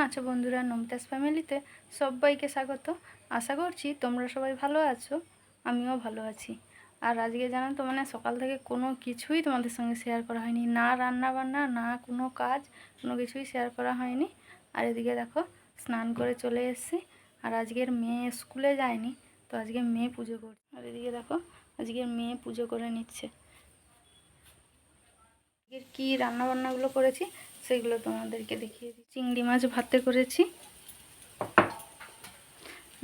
আচ্ছা বন্ধুরা, নমিতাস ফ্যামিলিতে সবাইকে স্বাগত। আশা করছি তোমরা সবাই ভালো আছো, আমিও ভালো আছি। আর আজকে জানো তো সকাল থেকে কোনো কিছুই তোমাদের সঙ্গে শেয়ার করা হয়নি, না রান্না বান্না, না কোনো কাজ, কোনো কিছুই শেয়ার করা হয়নি। আর এদিকে দেখো স্নান করে চলে এসেছি। আর আজকের মেয়ে স্কুলে যায়নি, তো আজকে মেয়ে পুজো করছে। আর এদিকে দেখো আজকের মেয়ে পুজো করে নিচ্ছে। আজকের কী রান্নাবান্নাগুলো করেছি সেগুলো তোমাদেরকে দেখিয়ে দিই। চিংড়ি মাছ ভাতে করেছি।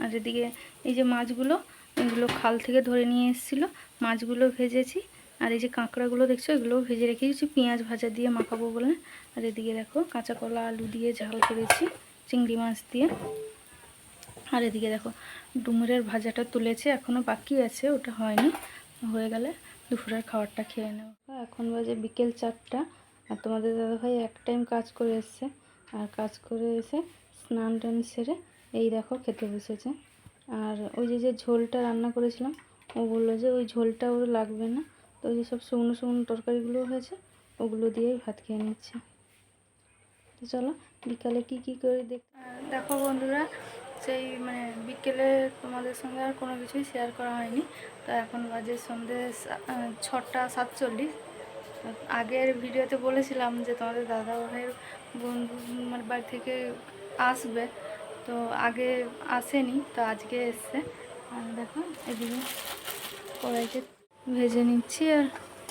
আর এদিকে এই যে মাছগুলো, এগুলো খাল থেকে ধরে নিয়ে এসেছিলো, মাছগুলো ভেজেছি। আর এই যে কাঁকড়াগুলো দেখছো, এগুলোও ভেজে রেখেছি পেঁয়াজ ভাজা দিয়ে মাখাবো বলে। আর এদিকে দেখো কাঁচা কলা আলু দিয়ে ঝাল করেছি চিংড়ি মাছ দিয়ে। আর এদিকে দেখো ডুমুরের ভাজাটা তুলেছে, এখনও বাকি আছে, ওটা হয়নি, হয়ে গেলে দুপুরের খাবারটা খেয়ে নেব। এখন বাজে বিকেল 4টা। আর তোমাদের দাদাভাই এক টাইম কাজ করে এসছে। আর কাজ করে এসে স্নান টান সেরে এই দেখো খেতে বসেছে। আর ওই যে ঝোলটা রান্না করেছিলাম, ও বললো যে ওই ঝোলটা ওর লাগবে না, তো ওই যে সব শুকনো শুকনো তরকারিগুলো হয়েছে, ওগুলো দিয়েই ভাত খেয়ে নিচ্ছে। তো চলো বিকালে কি করে দেখো বন্ধুরা, সেই বিকেলে তোমাদের সঙ্গে আর কোনো কিছুই শেয়ার করা হয়নি। তো এখন বাজে সন্ধ্যে 6টা 47। আগের ভিডিওতে বলেছিলাম যে তোমাদের দাদা ভাইয়ের বন্ধু বাড়ি থেকে আসবে, তো আগে আসেনি, তো আজকে এসছে। আর দেখো এদিকে কড়াইতে ভেজে নিচ্ছি, আর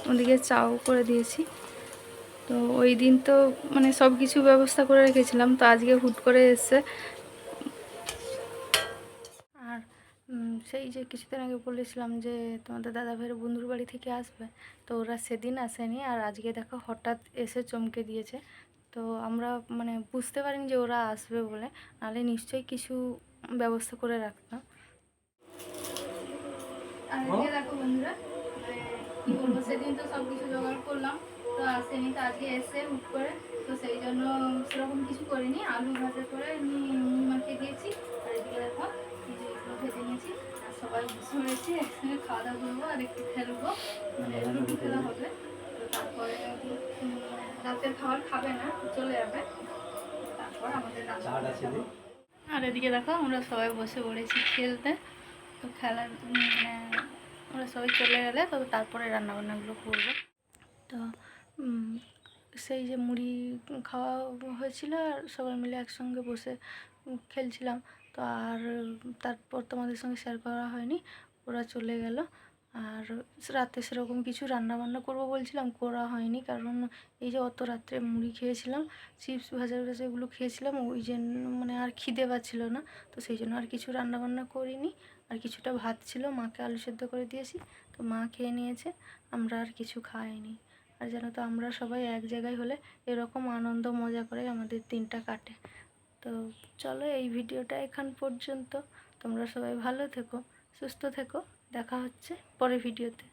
ওদিকে চাও করে দিয়েছি। তো ওই দিন তো সব কিছু ব্যবস্থা করে রেখেছিলাম, তো আজকে হুট করে এসছে। আর সেই যে কিছুদিন আগে বলেছিলাম যে তোমাদের দাদা ভাইয়ের বন্ধুর বাড়ি থেকে আসবে, তো ওরা সেদিন আসেনি, আর আজকে দেখো হঠাৎ এসে চমকে দিয়েছে। তো আমরা বুঝতে পারিনি যে ওরা আসবে বলে, নাহলে নিশ্চয়ই কিছু ব্যবস্থা করে রাখতাম। আর এদিকে দেখো বন্ধুরা, কি বলবো, সেদিন তো সব কিছু জোগাড় করলাম, তো আসেনি, তো আজকে এসে হুট করে, তো সেই জন্য সেরকম কিছু করিনি। আলু ভাজা করে আমি নুন মাখিয়ে দিয়েছি। আর এদিকে দেখো এই যে এগুলো ভেজে নিয়েছি। আর সবাই বসে রয়েছি, একসঙ্গে খাওয়া দাওয়া করবো আর একটু খেলবো, লুডু খেলা হবে। তো তারপরে রাতের খাবার খাবে না, চলে যাবে, তারপর আমাদের রান্না। আর এদিকে দেখো আমরা সবাই বসে পড়েছি খেলতে। তো খেলার ওরা সবাই চলে গেলে তবে তারপরে রান্নাবান্নাগুলো করবো। তো সেই যে মুড়ি খাওয়া হয়েছিল, আর সবাই মিলে একসঙ্গে বসে খেলছিলাম। তো আর তারপর তোমাদের সঙ্গে শেয়ার করা হয়নি, ওরা চলে গেল। আর রাতে সেরকম কিছু রান্নাবান্না করবো বলছিলাম, করা হয়নি, কারণ এই যে অত রাত্রে মুড়ি খেয়েছিলাম, চিপস ভাজা ভাজা এগুলো খেয়েছিলাম, ওই জন্য আর খিদে পাচ্ছিল না, তো সেই জন্য আর কিছু রান্নাবান্না করিনি। আর কিছুটা ভাত ছিল, মাকে আলু সেদ্ধ করে দিয়েছি, তো মা খেয়ে নিয়েছে, আমরা আর কিছু খাইনি। আর জানো তো আমরা সবাই এক জায়গায় হলে এরকম আনন্দ মজা করে আমাদের দিনটা কাটে। তো চলো এই ভিডিওটা এখান পর্যন্ত। তোমরা সবাই ভালো থেকো, সুস্থ থেকো, দেখা হচ্ছে পরের ভিডিওতে।